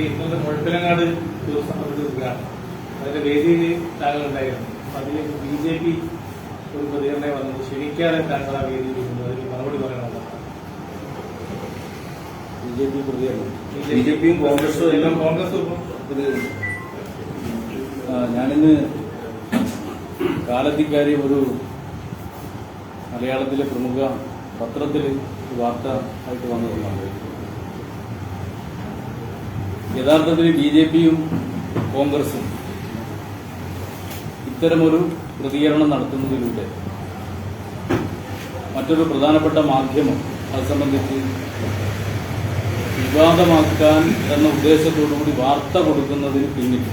ഇന്നത്തെ മുഴപ്പിലങ്ങാട് ഉദ്ഘാടനം അതിന്റെ വേദിയിൽ താങ്കൾ ഉണ്ടായിരുന്നു. അതിൽ BJP ഒരു പ്രതികരണം വന്നത് ക്ഷണിക്കാതെ താങ്കൾ ആ വേദിയിൽ ഇരുന്നു. അതിന് മറുപടി പറയണമെന്നാണ്. BJPയും കോൺഗ്രസും എല്ലാം ഞാനിന്ന് കാലത്തിക്കാരി ഒരു മലയാളത്തിലെ പ്രമുഖ പത്രത്തിൽ വാർത്ത ആയിട്ട് വന്നതുമാണ്. യഥാർത്ഥത്തിൽ BJPയും കോൺഗ്രസും ഇത്തരമൊരു പ്രതികരണം നടത്തുന്നതിലൂടെ മറ്റൊരു പ്രധാനപ്പെട്ട മാധ്യമം അത് സംബന്ധിച്ച് വിവാദമാക്കാൻ എന്ന ഉദ്ദേശത്തോടുകൂടി വാർത്ത കൊടുക്കുന്നതിന് പിന്നിൽ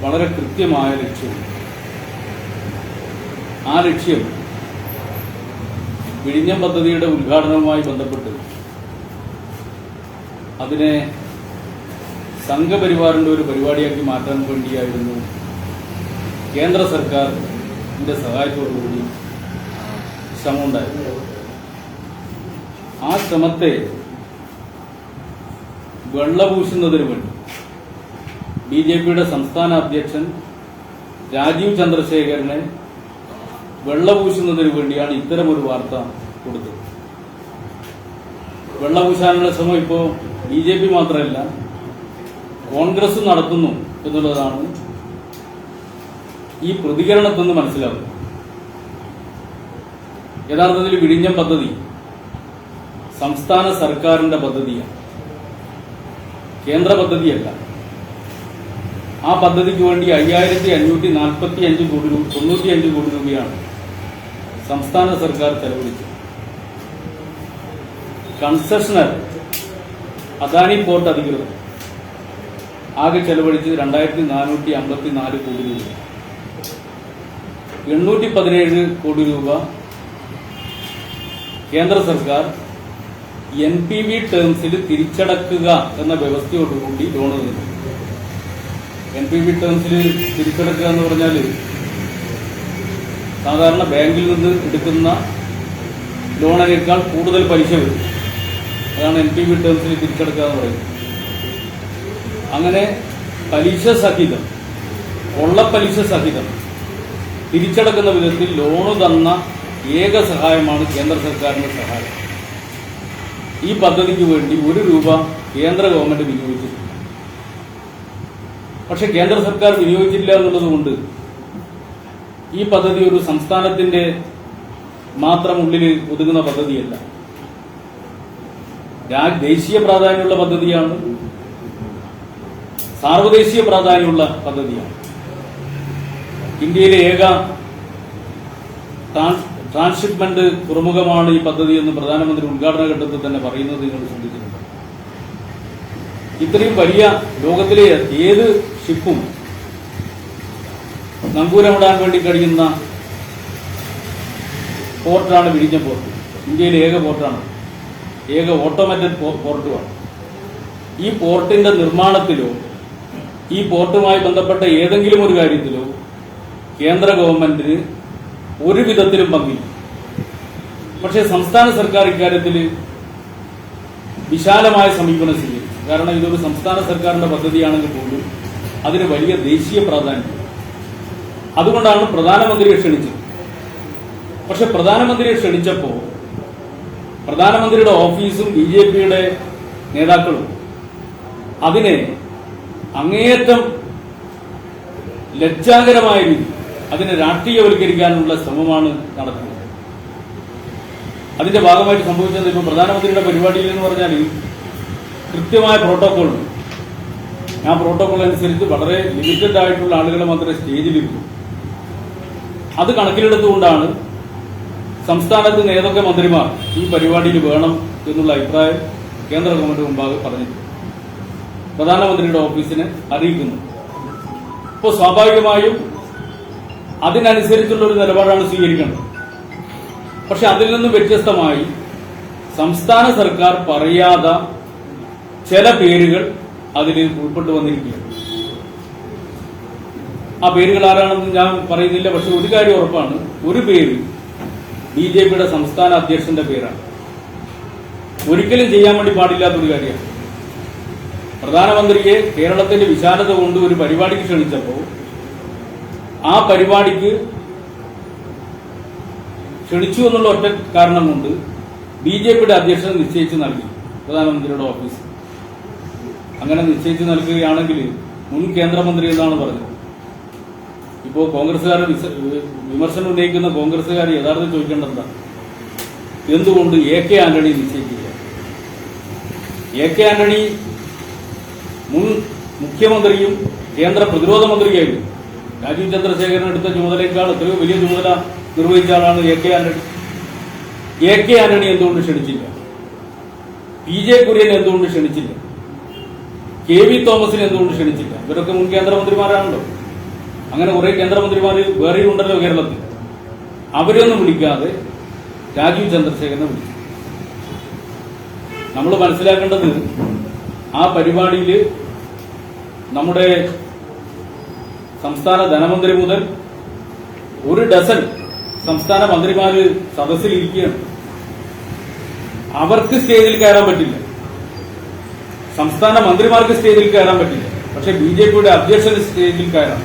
വളരെ കൃത്യമായ ലക്ഷ്യമുണ്ട്. ആ ലക്ഷ്യം വിഴിഞ്ഞം പദ്ധതിയുടെ ഉദ്ഘാടനവുമായി ബന്ധപ്പെട്ട് അതിനെ സംഘപരിവാറിന്റെ ഒരു പരിപാടിയാക്കി മാറ്റാൻ വേണ്ടിയായിരുന്നു കേന്ദ്ര സർക്കാരിന്റെ സഹായത്തോടുകൂടി ശ്രമമുണ്ടായിരുന്നു. ആ ശ്രമത്തെ വെള്ളപൂശുന്നതിന് വേണ്ടി BJPയുടെ സംസ്ഥാന അധ്യക്ഷൻ രാജീവ് ചന്ദ്രശേഖരനെ വെള്ളപൂശുന്നതിന് വേണ്ടിയാണ് ഇത്തരമൊരു വാർത്ത കൊടുത്തത്. വെള്ളപൂശാനുള്ള ശ്രമം ഇപ്പോൾ BJP മാത്രമല്ല കോൺഗ്രസ് നടത്തുന്നു എന്നുള്ളതാണ് ഈ പ്രതികരണത്തിൽ നിന്ന് മനസ്സിലാകുന്നത്. യഥാർത്ഥത്തിൽ വിഴിഞ്ഞം പദ്ധതി സംസ്ഥാന സർക്കാരിന്റെ പദ്ധതിയാണ്, കേന്ദ്ര പദ്ധതിയല്ല. ആ പദ്ധതിക്ക് വേണ്ടി 5595 കോടി 95 കോടി രൂപയാണ് സംസ്ഥാന സർക്കാർ ചെലവഴിച്ചത്. കൺസെഷണർ അദാനി പോർട്ട് അധികൃതർ ആകെ ചെലവഴിച്ചത് 2454 കോടി രൂപ. 817 കോടി രൂപ കേന്ദ്ര സർക്കാർ NPV ടേംസിൽ തിരിച്ചടക്കുക എന്ന വ്യവസ്ഥയോടുകൂടി ലോൺ നൽകുന്നു. NPV ടേംസിൽ തിരിച്ചടക്കുക എന്ന് പറഞ്ഞാൽ സാധാരണ ബാങ്കിൽ നിന്ന് എടുക്കുന്ന ലോണിനേക്കാൾ കൂടുതൽ പലിശ വരും. അതാണ് NPV ടേംസിൽ തിരിച്ചടക്കുക എന്ന് പറയുന്നത്. അങ്ങനെ പലിശ സഹിതം, കൊള്ളപ്പലിശ സഹിതം തിരിച്ചടക്കുന്ന വിധത്തിൽ ലോണ് തന്ന ഏക സഹായമാണ് കേന്ദ്ര സർക്കാരിന്റെ സഹായം. ഈ പദ്ധതിക്ക് വേണ്ടി 1 രൂപ കേന്ദ്ര ഗവൺമെന്റ് വിനിയോഗിച്ചിട്ടില്ല. പക്ഷെ കേന്ദ്ര സർക്കാർ വിനിയോഗിച്ചില്ല എന്നുള്ളതുകൊണ്ട് ഈ പദ്ധതി ഒരു സംസ്ഥാനത്തിന്റെ മാത്രം ഉള്ളിൽ ഒതുങ്ങുന്ന പദ്ധതിയല്ല. ദേശീയ പ്രാധാന്യമുള്ള പദ്ധതിയാണ്, സാർവദേശീയ പ്രാധാന്യമുള്ള പദ്ധതിയാണ്. ഇന്ത്യയിലെ ഏക ട്രാൻസ്ഷിപ്മെന്റ് തുറമുഖമാണ് ഈ പദ്ധതി എന്ന് പ്രധാനമന്ത്രി ഉദ്ഘാടന ഘട്ടത്തിൽ തന്നെ പറയുന്നത് നിങ്ങൾ ശ്രദ്ധിച്ചിട്ടുണ്ട്. ഇത്രയും വലിയ ലോകത്തിലെ ഏത് ഷിപ്പും നങ്കൂരമിടാൻ വേണ്ടി കഴിയുന്ന പോർട്ടാണ് വിഴിഞ്ഞം പോർട്ട്. ഇന്ത്യയിലെ ഏക പോർട്ടാണ്, ഏക ഓട്ടോമാറ്റഡ് പോർട്ടുമാണ്. ഈ പോർട്ടിന്റെ നിർമ്മാണത്തിലോ ഈ പോർട്ടുമായി ബന്ധപ്പെട്ട ഏതെങ്കിലും ഒരു കാര്യത്തിലോ കേന്ദ്ര ഗവൺമെന്റിന് ഒരു വിധത്തിലും പങ്കില്ല. പക്ഷേ സംസ്ഥാന സർക്കാർ ഇക്കാര്യത്തിൽ വിശാലമായ സമീപനം സ്വീകരിച്ചു. കാരണം ഇതൊരു സംസ്ഥാന സർക്കാരിന്റെ പദ്ധതിയാണെങ്കിൽ പോലും അതിന് വലിയ ദേശീയ പ്രാധാന്യം. അതുകൊണ്ടാണ് പ്രധാനമന്ത്രിയെ ക്ഷണിച്ചത്. പക്ഷെ പ്രധാനമന്ത്രിയെ ക്ഷണിച്ചപ്പോൾ പ്രധാനമന്ത്രിയുടെ ഓഫീസും BJPയുടെ നേതാക്കളും അതിനെ അങ്ങേയറ്റം ലജ്ജാകരമായ രീതി അതിനെ രാഷ്ട്രീയവൽക്കരിക്കാനുള്ള ശ്രമമാണ് നടത്തുന്നത്. അതിന്റെ ഭാഗമായിട്ട് സംഭവിച്ചത് ഇപ്പോൾ പ്രധാനമന്ത്രിയുടെ പരിപാടിയിൽ എന്ന് പറഞ്ഞാൽ കൃത്യമായ പ്രോട്ടോകോളുണ്ട്. ആ പ്രോട്ടോകോൾ അനുസരിച്ച് വളരെ ലിമിറ്റഡ് ആയിട്ടുള്ള ആളുകളെ മാത്രമേ സ്റ്റേജിലിരുന്നു. അത് കണക്കിലെടുത്തുകൊണ്ടാണ് സംസ്ഥാനത്ത് നിന്ന് ഏതൊക്കെ മന്ത്രിമാർ ഈ പരിപാടിയിൽ വേണം എന്നുള്ള അഭിപ്രായം കേന്ദ്ര ഗവൺമെന്റ് മുമ്പാകെ പറഞ്ഞിട്ടുണ്ട്, പ്രധാനമന്ത്രിയുടെ ഓഫീസിനെ അറിയിക്കുന്നു. ഇപ്പോൾ സ്വാഭാവികമായും അതിനനുസരിച്ചുള്ള ഒരു നിലപാടാണ് സ്വീകരിക്കേണ്ടത്. പക്ഷെ അതിൽ നിന്നും വ്യത്യസ്തമായി സംസ്ഥാന സർക്കാർ പറയാതെ ചില പേരുകൾ അതിൽ ഉൾപ്പെട്ടു വന്നിരിക്കുകയാണ്. ആ പേരുകൾ ആരാണെന്ന് ഞാൻ പറയുന്നില്ല. പക്ഷെ ഒരു കാര്യം ഉറപ്പാണ്, ഒരു പേര് BJPയുടെ സംസ്ഥാന അധ്യക്ഷന്റെ പേരാണ്. ഒരിക്കലും ചെയ്യാൻ വേണ്ടി പാടില്ലാത്തൊരു കാര്യമാണ്. പ്രധാനമന്ത്രിയെ കേരളത്തിന്റെ വിശാലത കൊണ്ട് ഒരു പരിപാടിക്ക് ക്ഷണിച്ചപ്പോൾ ആ പരിപാടിക്ക് ക്ഷണിച്ചു എന്നുള്ള ഒറ്റ കാരണം കൊണ്ട് BJPയുടെ അധ്യക്ഷൻ നിശ്ചയിച്ച് നൽകി പ്രധാനമന്ത്രിയുടെ ഓഫീസ്. അങ്ങനെ നിശ്ചയിച്ച് നൽകുകയാണെങ്കിൽ മുൻ കേന്ദ്രമന്ത്രി എന്നാണ് പറഞ്ഞത്. ഇപ്പോൾ കോൺഗ്രസുകാർ വിമർശനം ഉന്നയിക്കുന്ന കോൺഗ്രസുകാർ യഥാർത്ഥം ചോദിക്കേണ്ടത് എന്തുകൊണ്ട് AK ആന്റണി നിശ്ചയിക്കില്ല? AK ആന്റണി മുൻ മുഖ്യമന്ത്രിയും കേന്ദ്ര പ്രതിരോധ മന്ത്രിയായിരുന്നു. രാജീവ് ചന്ദ്രശേഖരൻ എടുത്ത ചുമതലയേക്കാൾ എത്രയോ വലിയ ചുമതല നിർവഹിച്ച ആളാണ് AK ആന്റണി. AK ആന്റണി എന്തുകൊണ്ട് ക്ഷണിച്ചില്ല? PJ കുര്യൻ എന്തുകൊണ്ട് ക്ഷണിച്ചില്ല? KV തോമസിനെ എന്തുകൊണ്ട് ക്ഷണിച്ചില്ല? ഇവരൊക്കെ മുൻ കേന്ദ്രമന്ത്രിമാരാണല്ലോ. അങ്ങനെ കുറെ കേന്ദ്രമന്ത്രിമാർ വേറെയും ഉണ്ടല്ലോ കേരളത്തിൽ. അവരെയൊന്നും വിളിക്കാതെ രാജീവ് ചന്ദ്രശേഖരനെ വിളിച്ചു. നമ്മൾ മനസ്സിലാക്കേണ്ടത് ആ പരിപാടിയിൽ നമ്മുടെ സംസ്ഥാന ധനമന്ത്രി മുതൽ ഒരു ഡസൻ സംസ്ഥാന മന്ത്രിമാര് സദസ്സിലിരിക്കുകയാണ്. അവർക്ക് സ്റ്റേജിൽ കയറാൻ പറ്റില്ല, സംസ്ഥാന മന്ത്രിമാർക്ക് സ്റ്റേജിൽ കയറാൻ പറ്റില്ല. പക്ഷെ BJPയുടെ അധ്യക്ഷൻ സ്റ്റേജിൽ കയറാം.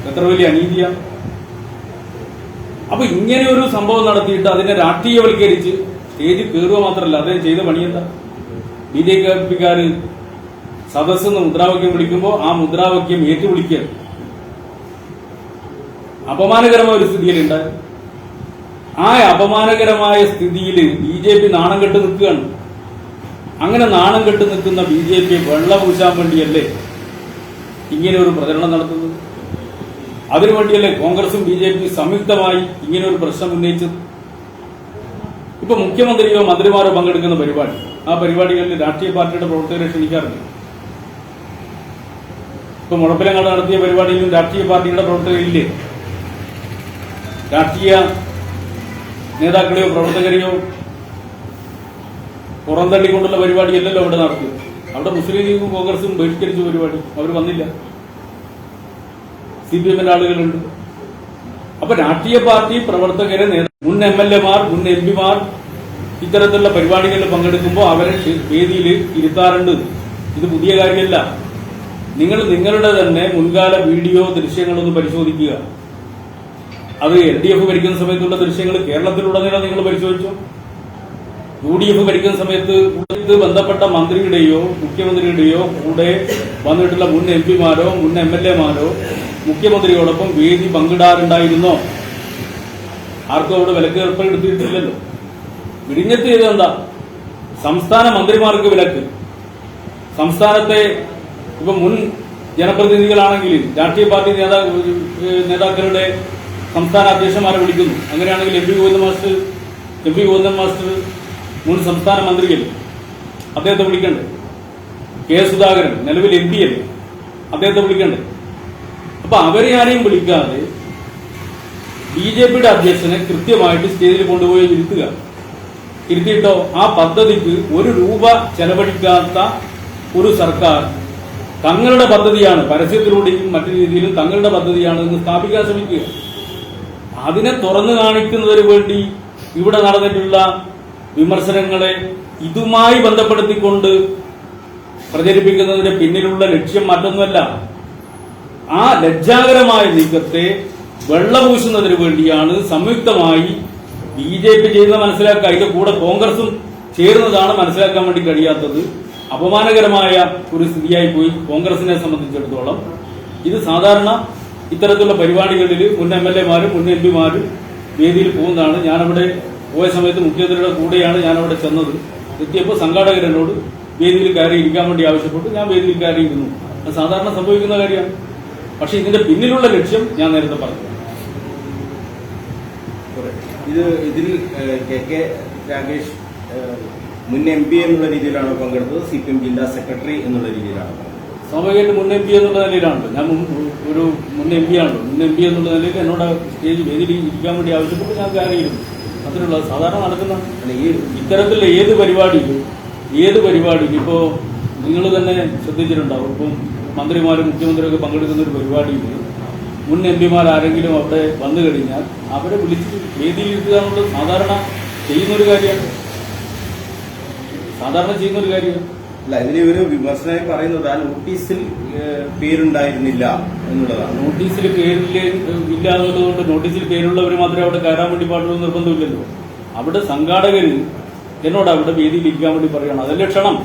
എത്ര വലിയ അനീതിയാണ്! അപ്പൊ ഇങ്ങനെ ഒരു സംഭവം നടത്തിയിട്ട് അതിനെ രാഷ്ട്രീയവൽക്കരിച്ച് സ്റ്റേജിൽ കയറുക മാത്രമല്ല, അദ്ദേഹം ചെയ്ത പണിയെന്താ? BJPക്കാര് സദസ്സെന്ന് മുദ്രാവാക്യം വിളിക്കുമ്പോൾ ആ മുദ്രാവാക്യം ഏറ്റുവിളിക്കുക. അപമാനകരമായ ഒരു സ്ഥിതിയിലുണ്ടായി. ആ അപമാനകരമായ സ്ഥിതിയിൽ BJP നാണം കെട്ട് നിൽക്കുകയാണ്. അങ്ങനെ നാണം കെട്ട് നിൽക്കുന്ന BJP വെള്ളം പൂശാൻ വേണ്ടിയല്ലേ ഇങ്ങനെ ഒരു പ്രചരണം നടത്തുന്നത്? അതിനുവേണ്ടിയല്ലേ കോൺഗ്രസും BJP സംയുക്തമായി ഇങ്ങനെ ഒരു പ്രശ്നം ഉന്നയിച്ചത്? ഇപ്പൊ മുഖ്യമന്ത്രിയോ മന്ത്രിമാരോ പങ്കെടുക്കുന്ന പരിപാടി, ആ പരിപാടികളിൽ രാഷ്ട്രീയ പാർട്ടിയുടെ പ്രവർത്തകരെ ക്ഷണിക്കാറില്ല. ഇപ്പൊ മുഴപ്പിലങ്ങാട് നടത്തിയ പരിപാടിയിലും രാഷ്ട്രീയ പാർട്ടിയുടെ പ്രവർത്തകരില്ലേ? രാഷ്ട്രീയ നേതാക്കളെയോ പ്രവർത്തകരെയോ പുറന്തള്ളിക്കൊണ്ടുള്ള പരിപാടിയല്ലല്ലോ അവിടെ നടത്തിയത്. അവിടെ മുസ്ലിം ലീഗും കോൺഗ്രസും ബഹിഷ്കരിച്ച പരിപാടി, അവർ വന്നില്ല. CPMന്റെ ആളുകളുണ്ട്. അപ്പൊ രാഷ്ട്രീയ പാർട്ടി പ്രവർത്തകരെ, മുൻ MLAമാർ, മുൻ MP മാർ ഇത്തരത്തിലുള്ള പരിപാടികളിൽ പങ്കെടുക്കുമ്പോൾ അവരെ വേദിയിൽ ഇരുത്താറുണ്ട്. ഇത് പുതിയ കാര്യമല്ല. നിങ്ങൾ നിങ്ങളുടെ തന്നെ മുൻകാല വീഡിയോ ദൃശ്യങ്ങളൊന്ന് പരിശോധിക്കുക. അത് LDF ഭരിക്കുന്ന സമയത്തുള്ള ദൃശ്യങ്ങൾ കേരളത്തിലുടനീളം നിങ്ങൾ പരിശോധിച്ചു. UDF ഭരിക്കുന്ന സമയത്ത് ഇത് ബന്ധപ്പെട്ട മന്ത്രിയുടെയോ മുഖ്യമന്ത്രിയുടെയോ കൂടെ വന്നിട്ടുള്ള മുൻ MP മാരോ മുൻ MLAമാരോ മുഖ്യമന്ത്രിയോടൊപ്പം വേദി പങ്കിടാറുണ്ടായിരുന്നോ? ആർക്കും അവിടെ വിലക്ക് ഏർപ്പെടുത്തിയിട്ടില്ലല്ലോ. വിഴിഞ്ഞത്ത് ചെയ്തെന്താ? സംസ്ഥാന മന്ത്രിമാർക്ക് വിലക്ക്. സംസ്ഥാനത്തെ ഇപ്പൊ മുൻ ജനപ്രതിനിധികളാണെങ്കിൽ രാഷ്ട്രീയ പാർട്ടി നേതാക്കളുടെ സംസ്ഥാന അധ്യക്ഷന്മാരെ വിളിക്കുന്നു. അങ്ങനെയാണെങ്കിൽ MP ഗോവിന്ദൻ മാസ്റ്റർ മുൻ സംസ്ഥാന മന്ത്രിയല്ലേ, അദ്ദേഹത്തെ വിളിക്കണ്ടേ? K സുധാകരൻ നിലവിൽ MP അല്ലേ, അദ്ദേഹത്തെ വിളിക്കണ്ടേ? അപ്പൊ അവരെ ആരെയും വിളിക്കാതെ BJPയുടെ അധ്യക്ഷനെ കൃത്യമായിട്ട് സ്റ്റേജിൽ കൊണ്ടുപോയി ഇരുത്തിയിട്ടോ ആ പദ്ധതിക്ക് ₹1 ചെലവഴിക്കാത്ത ഒരു സർക്കാർ തങ്ങളുടെ പദ്ധതിയാണ്, പരസ്യത്തിലൂടെയും മറ്റു രീതിയിലും തങ്ങളുടെ പദ്ധതിയാണ് എന്ന് സ്ഥാപിക്കാൻ ശ്രമിക്കുക. അതിനെ തുറന്നു കാണിക്കുന്നതിന് വേണ്ടി ഇവിടെ നടന്നിട്ടുള്ള വിമർശനങ്ങളെ ഇതുമായി ബന്ധപ്പെടുത്തിക്കൊണ്ട് പ്രചരിപ്പിക്കുന്നതിന്റെ പിന്നിലുള്ള ലക്ഷ്യം മറ്റൊന്നുമല്ല. ആ ലജ്ജാകരമായ നീക്കത്തെ വെള്ളപൂശുന്നതിന് വേണ്ടിയാണ് സംയുക്തമായി BJP ചെയ്യുന്നത് മനസ്സിലാക്കുക. അതിന്റെ കൂടെ കോൺഗ്രസും ചേരുന്നതാണ് മനസ്സിലാക്കാൻ വേണ്ടി കഴിയാത്തത്. അപമാനകരമായ ഒരു സ്ഥിതിയായി പോയി കോൺഗ്രസിനെ സംബന്ധിച്ചിടത്തോളം. ഇത് സാധാരണ ഇത്തരത്തിലുള്ള പരിപാടികളിൽ മുൻ MLAമാരും മുൻ MP മാരും വേദിയിൽ പോകുന്നതാണ്. ഞാനവിടെ പോയ സമയത്ത് മുഖ്യമന്ത്രിയുടെ കൂടെയാണ് ഞാനവിടെ ചെന്നത്. എത്തിയപ്പോൾ സംഘാടകരനോട് വേദിയിൽ കയറി ഇരിക്കാൻ വേണ്ടി ആവശ്യപ്പെട്ടു. ഞാൻ വേദിയിൽ കയറിയിരുന്നു. അത് സാധാരണ സംഭവിക്കുന്ന കാര്യമാണ്. പക്ഷെ ഇതിന്റെ പിന്നിലുള്ള ലക്ഷ്യം ഞാൻ നേരത്തെ പറഞ്ഞു. ഇതിൽ KK രാഗേഷ് മുൻ MP എന്നുള്ള രീതിയിലാണ് പങ്കെടുത്തത്, CPM ജില്ലാ സെക്രട്ടറി എന്നുള്ള രീതിയിലാണ്? സ്വാഭാവികമായിട്ട് മുൻ MP എന്നുള്ള നിലയിലാണല്ലോ. ഞാൻ ഒരു മുൻ MP ആണല്ലോ. മുൻ MP എന്നുള്ള നിലയിൽ എന്നോട് സ്റ്റേജ് വേദിയിൽ ഇരിക്കാൻ വേണ്ടി ആവശ്യപ്പെട്ട് ഞാൻ കയറിയിരുന്നു. അതിനുള്ള സാധാരണ നടക്കുന്ന ഇത്തരത്തിലുള്ള ഏത് പരിപാടിയും ഇപ്പോ നിങ്ങൾ തന്നെ ശ്രദ്ധിച്ചിട്ടുണ്ടാവും. ഇപ്പം മന്ത്രിമാരും മുഖ്യമന്ത്രിയൊക്കെ പങ്കെടുക്കുന്ന ഒരു പരിപാടിയിൽ മുൻ MP ആരെങ്കിലും അവിടെ വന്നു കഴിഞ്ഞാൽ അവരെ വിളിച്ച് വേദിയിൽ ഇരുത്തുക എന്നുള്ളത് സാധാരണ ചെയ്യുന്നൊരു കാര്യമാണ്. അല്ല, ഇതിൽ ഒരു വിമർശനമായി പറയുന്നത് ആ നോട്ടീസിൽ പേരുണ്ടായിരുന്നില്ല എന്നുള്ളതാണ്. നോട്ടീസിൽ ഇല്ലാത്തതുകൊണ്ട് നോട്ടീസിൽ പേരുള്ളവർ മാത്രമേ അവിടെ കയറാൻ വേണ്ടി പാടുള്ളൂ നിർബന്ധമില്ലല്ലോ. അവിടെ സംഘാടകർ എന്നോട് അവിടെ വേദിയിൽ ഇരിക്കാൻ വേണ്ടി പറയുകയാണ്. അതല്ലേ ക്ഷണം.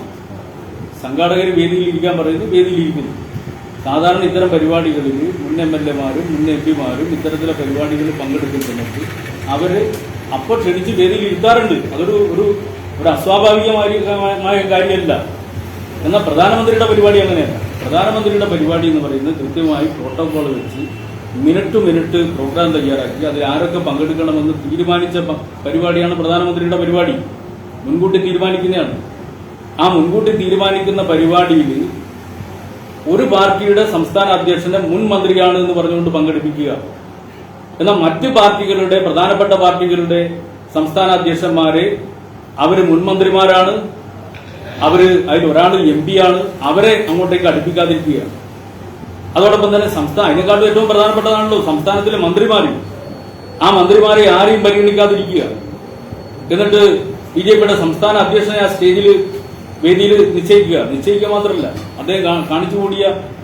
സംഘാടകർ വേദിയിൽ ഇരിക്കാൻ പറയുന്നത് വേദിയിലിരിക്കുന്നു. സാധാരണ ഇത്തരം പരിപാടികളിൽ മുൻ MLA-മാരും മുൻ MP-മാരും ഇത്തരത്തിലെ പരിപാടികളിൽ പങ്കെടുക്കുന്നുണ്ടെങ്കിൽ അവർ അപ്പോൾ ക്ഷണിച്ച് വേദിയിൽ ഇരുത്താറുണ്ട്. അതൊരു ഒരു ഒരു അസ്വാഭാവികമായ കാര്യമല്ല. എന്നാൽ പ്രധാനമന്ത്രിയുടെ പരിപാടി അങ്ങനെയല്ല. പ്രധാനമന്ത്രിയുടെ പരിപാടി എന്ന് പറയുന്നത് കൃത്യമായി പ്രോട്ടോകോൾ വെച്ച് മിനിറ്റ് പ്രോഗ്രാം തയ്യാറാക്കി അതിൽ ആരൊക്കെ പങ്കെടുക്കണമെന്ന് തീരുമാനിച്ച പരിപാടിയാണ് പ്രധാനമന്ത്രിയുടെ പരിപാടി. മുൻകൂട്ടി തീരുമാനിക്കുന്നതാണ്. ആ മുൻകൂട്ടി തീരുമാനിക്കുന്ന പരിപാടിയിൽ ഒരു പാർട്ടിയുടെ സംസ്ഥാന അധ്യക്ഷനെ മുൻ മന്ത്രിയാണ് എന്ന് പറഞ്ഞുകൊണ്ട് പങ്കെടുപ്പിക്കുക. എന്നാൽ മറ്റ് പാർട്ടികളുടെ പ്രധാനപ്പെട്ട പാർട്ടികളുടെ സംസ്ഥാന അധ്യക്ഷന്മാരെ അവര് മുൻമന്ത്രിമാരാണ്, അവര് അതിലൊരാൾ MP-ആണ്, അവരെ അങ്ങോട്ടേക്ക് അടുപ്പിക്കാതിരിക്കുക. അതോടൊപ്പം തന്നെ അതിനെക്കാളും ഏറ്റവും പ്രധാനപ്പെട്ടതാണല്ലോ സംസ്ഥാനത്തിലെ മന്ത്രിമാര്. ആ മന്ത്രിമാരെ ആരെയും പരിഗണിക്കാതിരിക്കുക. എന്നിട്ട് BJP-യുടെ സംസ്ഥാന അധ്യക്ഷനെ ആ വേദിയിൽ നിശ്ചയിക്കുക മാത്രമല്ല അദ്ദേഹം കാണിച്ചു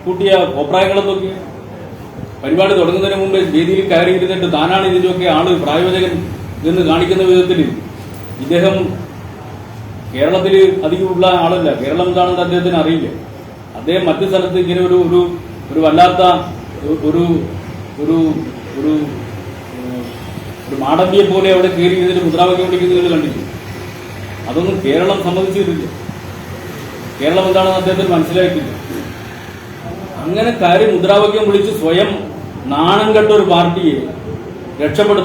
കൂട്ടിയ കോപ്രായങ്ങളെന്നൊക്കെ. പരിപാടി തുടങ്ങുന്നതിന് മുമ്പ് വേദിയിൽ കയറിയിരുന്നിട്ട് താനാണ് ഇതിന്റെയൊക്കെ പ്രായോജകൻ എന്ന് കാണിക്കുന്ന വിധത്തിൽ ഇദ്ദേഹം കേരളത്തിൽ അധികമുള്ള ആളല്ല. കേരളം എന്താണെന്ന് അദ്ദേഹത്തിന് അറിയില്ല. അദ്ദേഹം മറ്റു സ്ഥലത്ത് ഇങ്ങനെ ഒരു വല്ലാത്ത ഒരു ഒരു ഒരു മാടമ്പിയെ പോലെ അവിടെ കയറി ഇരുന്നിട്ട് മുദ്രാവാക്യം വിളിക്കുന്നത് കണ്ടില്ല. അതൊന്നും കേരളം സമ്മതിച്ചിട്ടില്ല. കേരളം എന്താണെന്ന് അദ്ദേഹത്തിന് മനസ്സിലായിട്ടില്ല. അങ്ങനെ കയറി മുദ്രാവാക്യം വിളിച്ച് സ്വയം നാണം കെട്ട ഒരു പാർട്ടിയെ രക്ഷപ്പെടുത്തും.